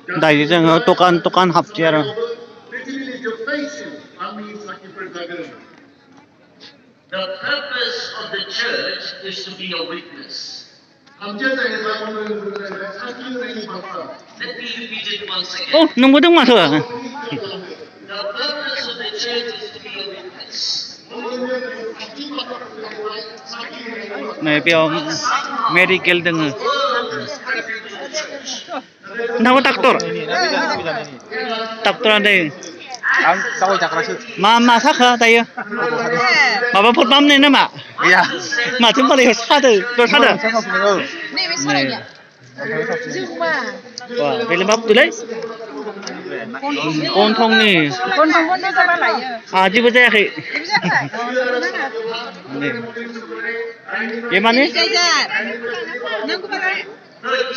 दायो जोङो दखान हाबसै आरो The purpose of the church is to be a witness. Let me repeat it once again. Oh, nunggu dong masuk. The purpose of the church is to be a witness. Này biểu medical dong. Nama dokter. Dokter ada. Ang sawo cakrasut. Ma sakha tayo. Mabaphut bam này nama. Iya. Ma chúng ta lại sát được, tôi sát được. Này mới sao nhỉ? Dương mà. Wow, đây là bắp tôi đấy. Con thông nè. Con không có nó ra ba lại. À, chứ bây giờ thì. Cái mà nè. Nang ko ba?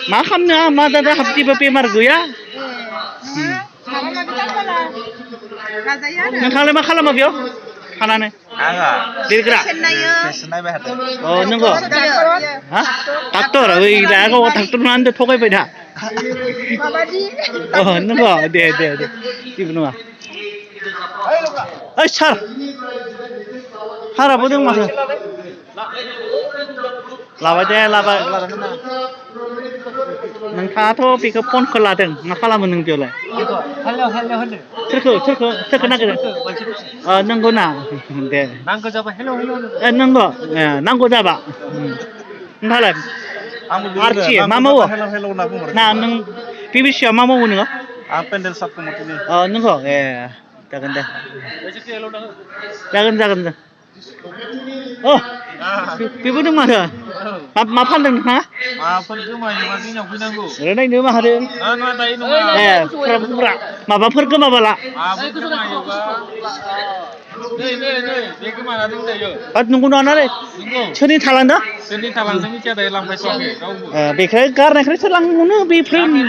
Ma kham na, ma da hapti ba pe mar guya. Mama kita pala. Kazaya. Nang khala ma bio. Khana ne. Aga. Dirgra. Senai ba hatu. Oh, nunggu. Ha? Dokter, oi da ko dokter nan de thokai bai da. Mama di. Oh, nunggu. De. Ibnu ma. Ai sar. Hara bodong ma. Laba deh, laba. Nengkato pika pon keladeng, ngakala meneng bioleh. Hello. Terke nak ke? Nenggo na, deh. Nangko jaba hello. Nenggo, nenggo jaba. Entah lah. Archie, mama wo. Hello na bumur. Nah, neng BBC mama wo nenggo. Ang pendel sat ko motini. Nenggo, jangan deh. Jangan deh. Oh, pibu dong mana? Ma pandang ha? Apa itu mah yang masih nyok pinanggo. Renai ni mah ada. Anu ada ini mah. Pura-pura. Ma bapur ke ma bala? Apa itu mah yoga. Nih. Dia kemana tuh yo? At nunggu nana deh. Nunggu. Seni thalang dah. Sini talang sini kita dalam besok ke. Kau. Bekhay karena kira selang mana bifrim.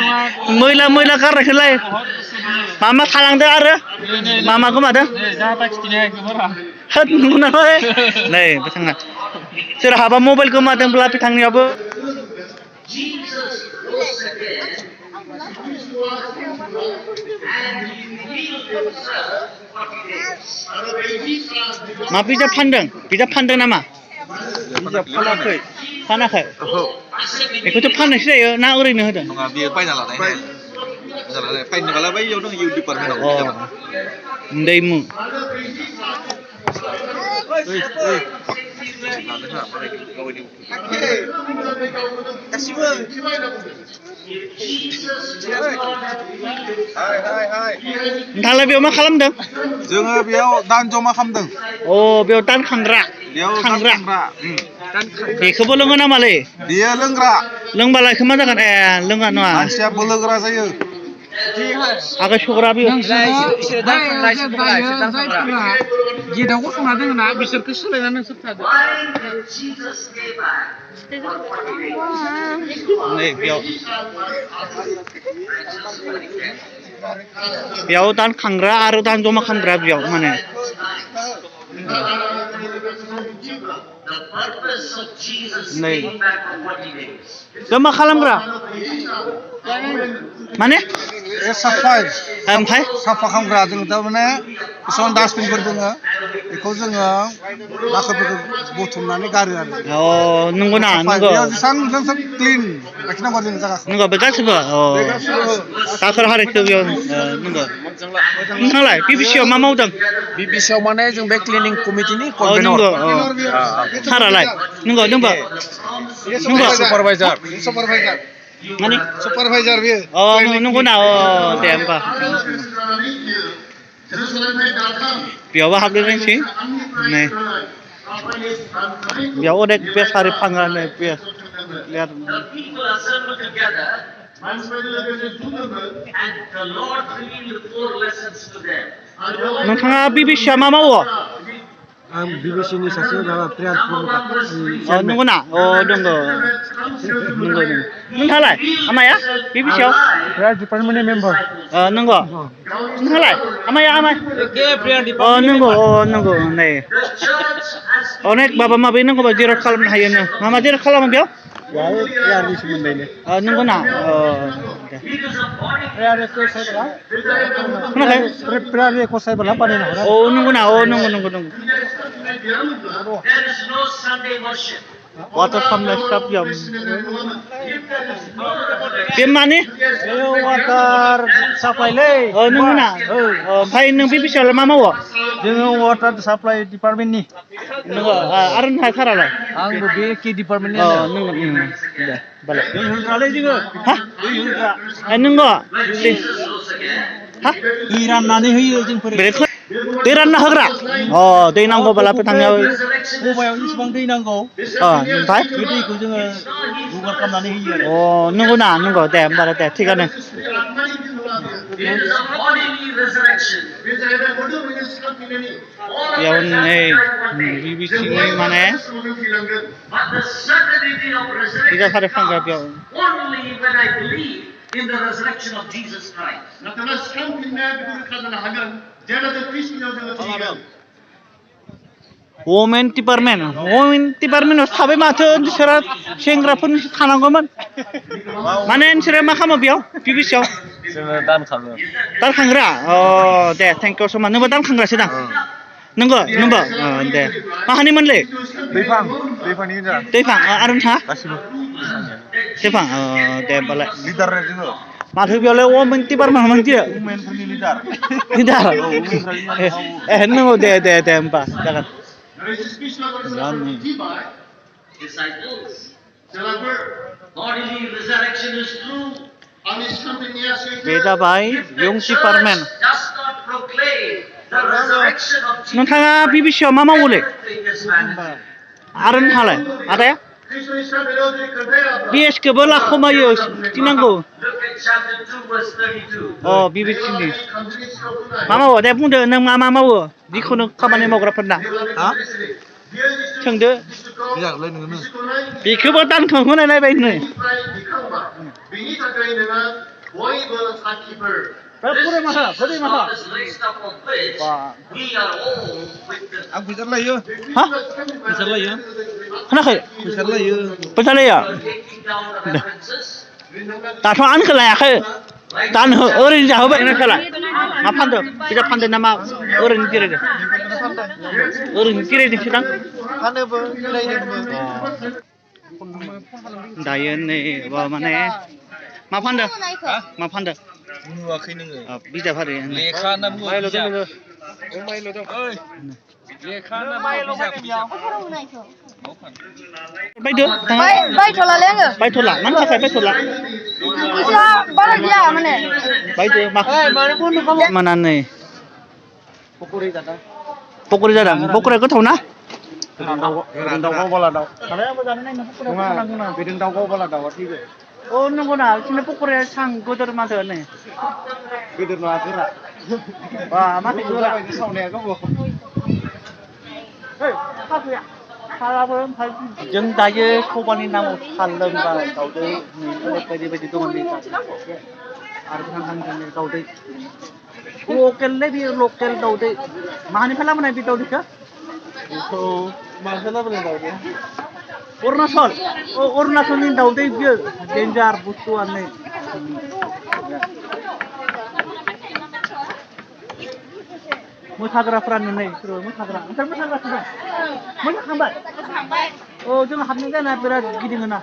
Moila karena kira. Mama thalang dah ada. Mama ke mana? Jangan tak sini ke mana. Hat nunggu nana deh. Nih, betul. Sirah apa mobil ke mana belah pitang ni apa? Jesus rose again. And he revealed himself 40 days. Ma pijak pandang nama. Panakai. Ikut tu pandang sih ya, nak orang ni ada. Nggak biar pai jalan ini. Jalan pai ni kalau pai jauh dong you di permen. Oh, ndaimu. Kasih bang. Hai. Entahlah biar ma kalam dong. Jangan biar dan cuma kamdeng. Oh, biar tan khangra. Khangra. Ikut bolong nama le. Dia lenggra. Leng balai kemana kan? Leng anu ah. Siap belenggra saya. Agak syukur abi. Dia dah usung ada na bisa kesulitan serta. Why did Jesus stay back for 40 days? Nih, biar tan khangra, aru tan cuma khangra biar mana? The purpose of Jesus Nay. staying back for 40 days. Cuma kalam gra. Mana? Safai. Ampai? Safa kamgra जों दा माने बेसेबां डास्टबिनफोर दङ बेखौ जोङो दाखोरफोरखौ बुथुमनानै गारो आरो Oh, nunggu na, nunggu. बेयाव जेसां जों सब क्लिन लाखिनांगौ जों जायगाखौ Nunggu bekas ba? Oh. Takar hari tu biar nunggu. Nunggulah, BBC ma mau dong. BBC आव माने जों बे क्लिनिं कमिटिनि Oh, nunggu. Convener Saralai. Nunggu. Supervisor Mana? Supervisor बियो Oh, nunggu na. Oh, deh apa? Biar wah habis ni sih. Nih. Biar orang biar hari pangan ni biar lihat. The people assembled together and the Lord revealed 4 lessons to them. Nunggu BBC ma mau? आं बिबिसिनि सासे माबा prayer programme Oh, nunggu na. Oh, nunggu. Nunggulah. Amai ya? BBC ya? Prayer डिपार्टमेन्टनि member Nunggu. Nunggulah. Amai ya amai. के prayer Oh, nunggu. Nih. The church has Onek bapa ma bina ko ba zero kalam na hayo na. Mama zero kalam biyo? यारनि सोमोन्दैनो नंगौ ना दे It is a body प्रेयारखौ सायबोला खोनाखै प्रेयारखौ सायबोला बानायनो हरा नंगौ ना नंगौ नंगौ नंगौ there is no Sunday worship. Water सामलाय स्टाफ याव If there is no resurrection, बे माने वाटार साप्लाइलै नंगौ ना ओमफ्राय नों बे बिसयावलाय मा मावो जोङो वाटार साप्लाइ डिपार्टमेन्टनि नंगौ आरो नोंहा सारालाय आंबो बे के डिपार्टमेन्टनि नंगौ दे बालाय दै होग्रालै जोङो हा दै होग्रा नंगौ when Jesus rose again, हा दै राननानै होयो जोंफोर बेखौ दै रानना होग्रा दै नांगौबाला थांनायाव resurrection is खबायाव जेसेबां दै नांगौ ओमफ्राय बे दैखौ जोङो जगार खालामनानै होयो आरो नंगौ ना नंगौ दे होमबालाय दे थिगानो it is a bodily resurrection. बेयाव नै बिबिसिनि माने But the certainty of बिदा फारि resurrection फानग्रा बेयाव comes only when I believe in the resurrection of Jesus Christ. Women डिपार्टमेन्टआव थाबाय माथो नोंसोरो सेंग्राफोरनि थानांगौमोन माने नोंसोरो मा खालामो बेयाव बिबिसियाव जोङो दान खाङो दानखांग्रा दे थेंक इउ समा नोंबो दानखांग्रासो दां नंगौ दे माहानिमोनलै दैफांनि हिनजा दैफां आरो नोंथाङा गासिबो दैफां दे होमबालाय लिडार जोङो माथो बेयावलाय वमेन डिपार्टमेन्ट मोनथियो वुमेनफोरनि लिडार लिडार नंगौ दे होमबा जागोन Disciples, bodily resurrection is true. बे जाबाय यं department Does not proclaim the resurrection of Jesus. नोंथाङा बिबिसियाव मा मावोलै Everything is vanity. आरो नोंथाङालाय आदाया बिएसखौबो लाखोमायो खिथिनांगौ Look at chapter 2, verse 32. बिबिसिनि मा मावो दे बुंदो नों मा मावो जिखुनु खामानि मावग्राफोरना सोंदो बिजाबलाय नोङो बेखौबो दानखांहोनाय नायबायनो This God is raised up of which we are all witnesses. आं फैसा लायो हा फैसा लायो खोनाखै फैसा लायो फैसा लायो Taking down the references. दाथ' आंखौ लायाखै दानो ओरैनो जाहोबाय नोंसोरलाय मा फानदों बिजाब फानदों ना मा ओरैनो जिरायदों ओरैनो जिरायदोंसो दां फानोबो जिरायदोंबो दायो नै माने मा फानदों मा फानदों नुवाखै नोङो बिजाब आरो लेखा होनना बुङो बिजाब लेखा होनना बुङो बिजाब बायदो बायथ'लालै आङो बायथ'ला मानि थाखाय बायथ'ला फैसा बारा गैया माने बायदो मानानै पकरि जादों पकरि जादों पकरिया गोथाव ना दाउ गावबाला दाउ आंबो जानो नायनो नङा बेदों दाउ गावबाला दाउआ थैबाय नंगौ ना बिसोरनि पकरिया सां गोदोर माथो नै गोदोर नङा गोरा माथो गोरा सावनाया गावबो जों दायो सबानि नामाव साल लोंबाय दाउदै बायदि बायदि दङ आरो जोंनि दाउदै लकेललै बेयो लकेल दाउदै मानिफ्राय लाबोनाय बे दाउदैखौ बेखौ मानिफ्राय लाबोनाय दाउदै अरुणाचलनि दाउदै बियो डेन्जार बुस्थुआनो मोसाग्राफ्रानो नै मोसाग्रा ओमफ्राय मोसाग्रासो दं मोसाखांबाय जों हाबनाय जाना बिराद गिदिङोना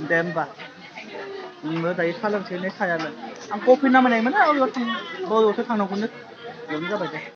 दे होमबा नोंबो दायो सा लोंसै सायानो आं कफि नामायनायमोन बबेयावसो थांनांगौनो बेयावनो जाबाय दे